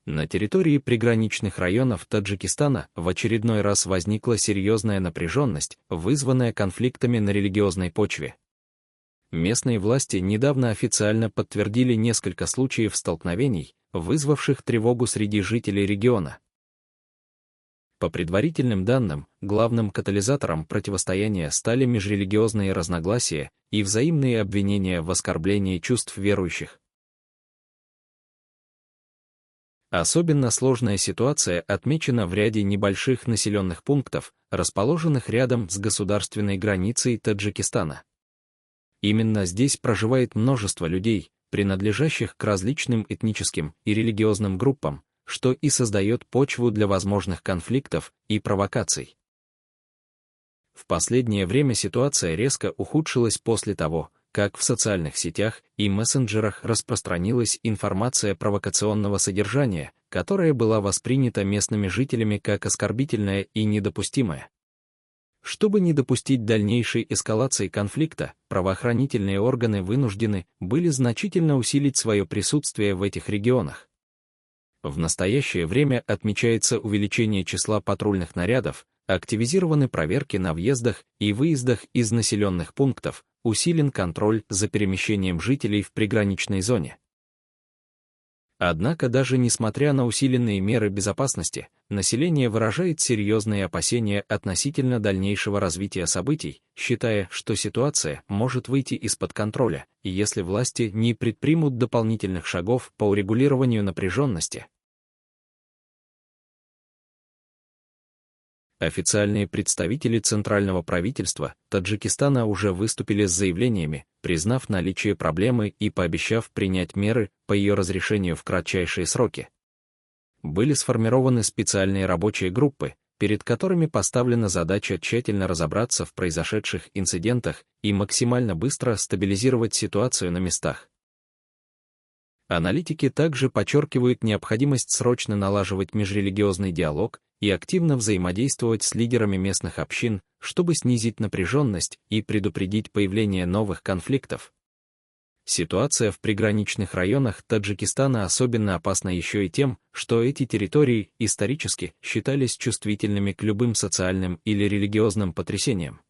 На территории приграничных районов Таджикистана в очередной раз возникла серьезная напряженность, вызванная конфликтами на религиозной почве. Местные власти недавно официально подтвердили несколько случаев столкновений, вызвавших тревогу среди жителей региона. По предварительным данным, главным катализатором противостояния стали межрелигиозные разногласия и взаимные обвинения в оскорблении чувств верующих. Особенно сложная ситуация отмечена в ряде небольших населенных пунктов, расположенных рядом с государственной границей Таджикистана. Именно здесь проживает множество людей, принадлежащих к различным этническим и религиозным группам, что и создает почву для возможных конфликтов и провокаций. В последнее время ситуация резко ухудшилась после того, как в социальных сетях и мессенджерах распространилась информация провокационного содержания, которая была воспринята местными жителями как оскорбительная и недопустимая. Чтобы не допустить дальнейшей эскалации конфликта, правоохранительные органы вынуждены были значительно усилить свое присутствие в этих регионах. В настоящее время отмечается увеличение числа патрульных нарядов, активизированы проверки на въездах и выездах из населенных пунктов, усилен контроль за перемещением жителей в приграничной зоне. Однако даже несмотря на усиленные меры безопасности, население выражает серьезные опасения относительно дальнейшего развития событий, считая, что ситуация может выйти из-под контроля, если власти не предпримут дополнительных шагов по урегулированию напряженности. Официальные представители центрального правительства Таджикистана уже выступили с заявлениями, признав наличие проблемы и пообещав принять меры по ее разрешению в кратчайшие сроки. Были сформированы специальные рабочие группы, перед которыми поставлена задача тщательно разобраться в произошедших инцидентах и максимально быстро стабилизировать ситуацию на местах. Аналитики также подчеркивают необходимость срочно налаживать межрелигиозный диалог и активно взаимодействовать с лидерами местных общин, чтобы снизить напряженность и предупредить появление новых конфликтов. Ситуация в приграничных районах Таджикистана особенно опасна еще и тем, что эти территории исторически считались чувствительными к любым социальным или религиозным потрясениям.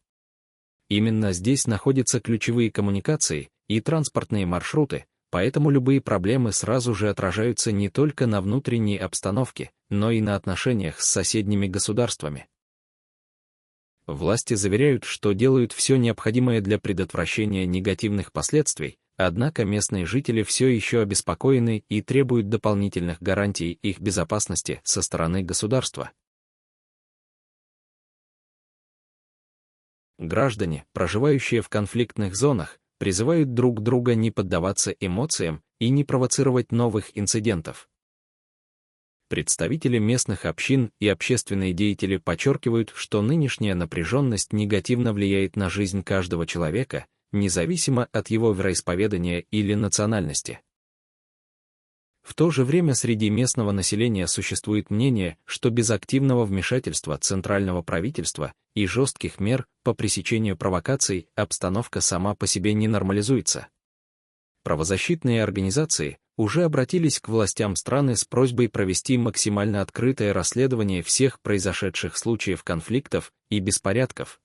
Именно здесь находятся ключевые коммуникации и транспортные маршруты, поэтому любые проблемы сразу же отражаются не только на внутренней обстановке, но и на отношениях с соседними государствами. Власти заверяют, что делают все необходимое для предотвращения негативных последствий, однако местные жители все еще обеспокоены и требуют дополнительных гарантий их безопасности со стороны государства. Граждане, проживающие в конфликтных зонах, призывают друг друга не поддаваться эмоциям и не провоцировать новых инцидентов. Представители местных общин и общественные деятели подчеркивают, что нынешняя напряженность негативно влияет на жизнь каждого человека, независимо от его вероисповедания или национальности. В то же время среди местного населения существует мнение, что без активного вмешательства центрального правительства и жестких мер по пресечению провокаций обстановка сама по себе не нормализуется. Правозащитные организации уже обратились к властям страны с просьбой провести максимально открытое расследование всех произошедших случаев конфликтов и беспорядков.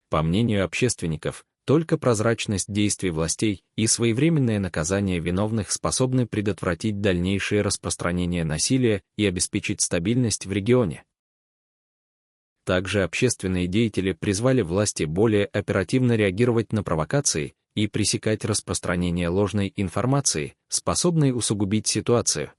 По мнению общественников, только прозрачность действий властей и своевременное наказание виновных способны предотвратить дальнейшее распространение насилия и обеспечить стабильность в регионе. Также общественные деятели призвали власти более оперативно реагировать на провокации и пресекать распространение ложной информации, способной усугубить ситуацию.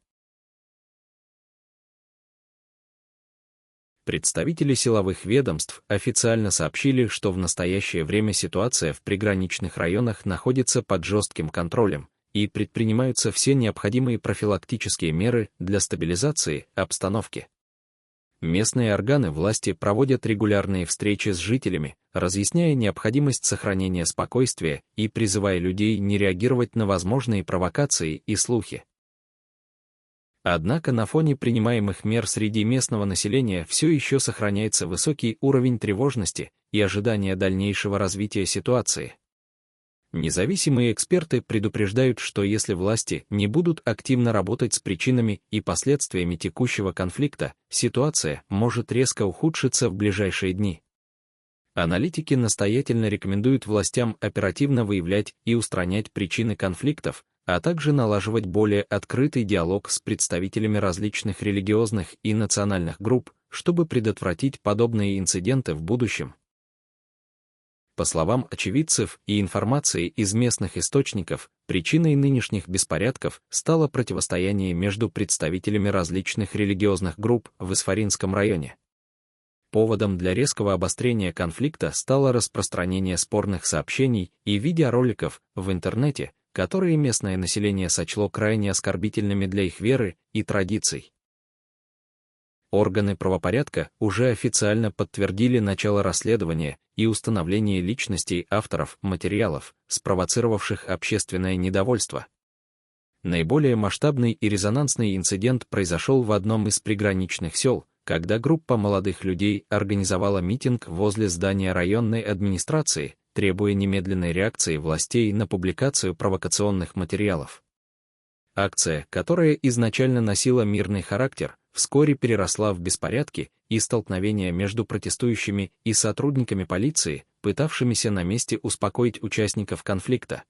Представители силовых ведомств официально сообщили, что в настоящее время ситуация в приграничных районах находится под жестким контролем, и предпринимаются все необходимые профилактические меры для стабилизации обстановки. Местные органы власти проводят регулярные встречи с жителями, разъясняя необходимость сохранения спокойствия и призывая людей не реагировать на возможные провокации и слухи. Однако на фоне принимаемых мер среди местного населения все еще сохраняется высокий уровень тревожности и ожидания дальнейшего развития ситуации. Независимые эксперты предупреждают, что если власти не будут активно работать с причинами и последствиями текущего конфликта, ситуация может резко ухудшиться в ближайшие дни. Аналитики настоятельно рекомендуют властям оперативно выявлять и устранять причины конфликтов, а также налаживать более открытый диалог с представителями различных религиозных и национальных групп, чтобы предотвратить подобные инциденты в будущем. По словам очевидцев и информации из местных источников, причиной нынешних беспорядков стало противостояние между представителями различных религиозных групп в Исфаринском районе. Поводом для резкого обострения конфликта стало распространение спорных сообщений и видеороликов в интернете, которые местное население сочло крайне оскорбительными для их веры и традиций. Органы правопорядка уже официально подтвердили начало расследования и установление личностей авторов материалов, спровоцировавших общественное недовольство. Наиболее масштабный и резонансный инцидент произошел в одном из приграничных сел, когда группа молодых людей организовала митинг возле здания районной администрации, требуя немедленной реакции властей на публикацию провокационных материалов. Акция, которая изначально носила мирный характер, вскоре переросла в беспорядки и столкновения между протестующими и сотрудниками полиции, пытавшимися на месте успокоить участников конфликта.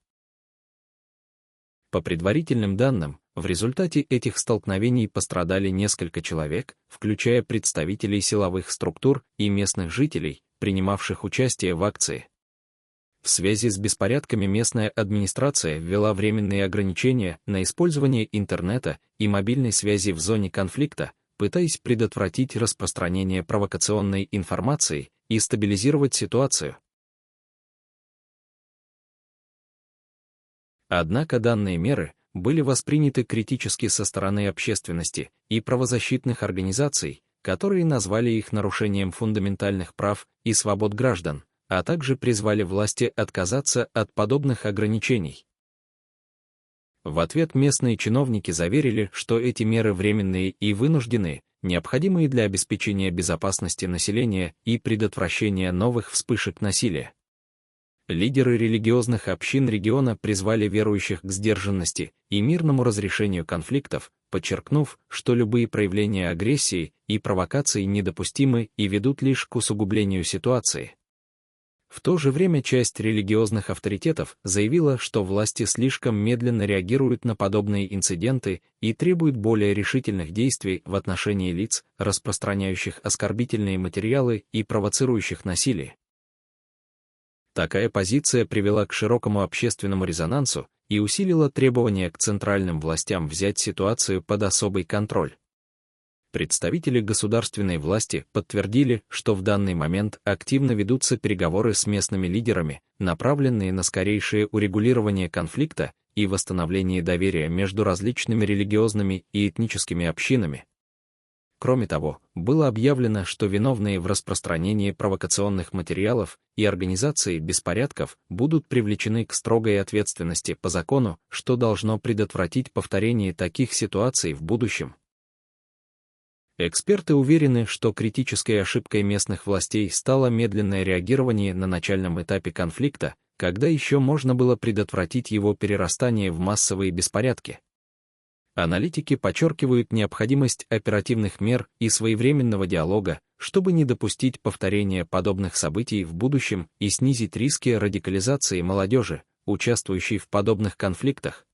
По предварительным данным, в результате этих столкновений пострадали несколько человек, включая представителей силовых структур и местных жителей, принимавших участие в акции. В связи с беспорядками местная администрация ввела временные ограничения на использование интернета и мобильной связи в зоне конфликта, пытаясь предотвратить распространение провокационной информации и стабилизировать ситуацию. Однако данные меры были восприняты критически со стороны общественности и правозащитных организаций, которые назвали их нарушением фундаментальных прав и свобод граждан, а также призвали власти отказаться от подобных ограничений. В ответ местные чиновники заверили, что эти меры временные и вынужденные, необходимые для обеспечения безопасности населения и предотвращения новых вспышек насилия. Лидеры религиозных общин региона призвали верующих к сдержанности и мирному разрешению конфликтов, подчеркнув, что любые проявления агрессии и провокаций недопустимы и ведут лишь к усугублению ситуации. В то же время часть религиозных авторитетов заявила, что власти слишком медленно реагируют на подобные инциденты и требуют более решительных действий в отношении лиц, распространяющих оскорбительные материалы и провоцирующих насилие. Такая позиция привела к широкому общественному резонансу и усилила требования к центральным властям взять ситуацию под особый контроль. Представители государственной власти подтвердили, что в данный момент активно ведутся переговоры с местными лидерами, направленные на скорейшее урегулирование конфликта и восстановление доверия между различными религиозными и этническими общинами. Кроме того, было объявлено, что виновные в распространении провокационных материалов и организации беспорядков будут привлечены к строгой ответственности по закону, что должно предотвратить повторение таких ситуаций в будущем. Эксперты уверены, что критической ошибкой местных властей стало медленное реагирование на начальном этапе конфликта, когда еще можно было предотвратить его перерастание в массовые беспорядки. Аналитики подчеркивают необходимость оперативных мер и своевременного диалога, чтобы не допустить повторения подобных событий в будущем и снизить риски радикализации молодежи, участвующей в подобных конфликтах.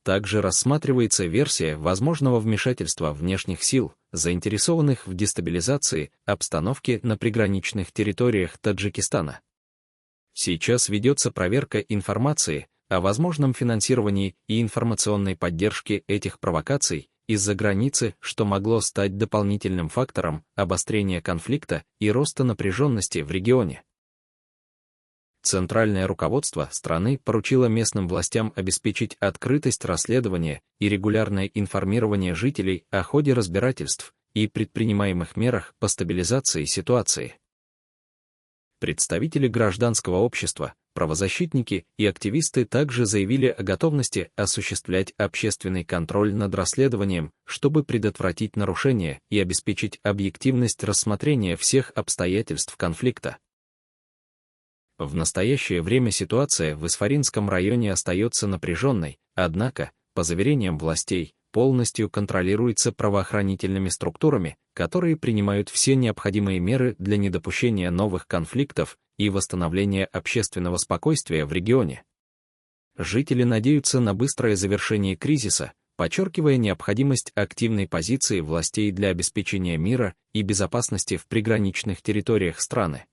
Также рассматривается версия возможного вмешательства внешних сил, заинтересованных в дестабилизации обстановки на приграничных территориях Таджикистана. Сейчас ведется проверка информации о возможном финансировании и информационной поддержке этих провокаций из-за границы, что могло стать дополнительным фактором обострения конфликта и роста напряженности в регионе. Центральное руководство страны поручило местным властям обеспечить открытость расследования и регулярное информирование жителей о ходе разбирательств и предпринимаемых мерах по стабилизации ситуации. Представители гражданского общества, правозащитники и активисты также заявили о готовности осуществлять общественный контроль над расследованием, чтобы предотвратить нарушения и обеспечить объективность рассмотрения всех обстоятельств конфликта. В настоящее время ситуация в Исфаринском районе остается напряженной, однако, по заверениям властей, полностью контролируется правоохранительными структурами, которые принимают все необходимые меры для недопущения новых конфликтов и восстановления общественного спокойствия в регионе. Жители надеются на быстрое завершение кризиса, подчеркивая необходимость активной позиции властей для обеспечения мира и безопасности в приграничных территориях страны.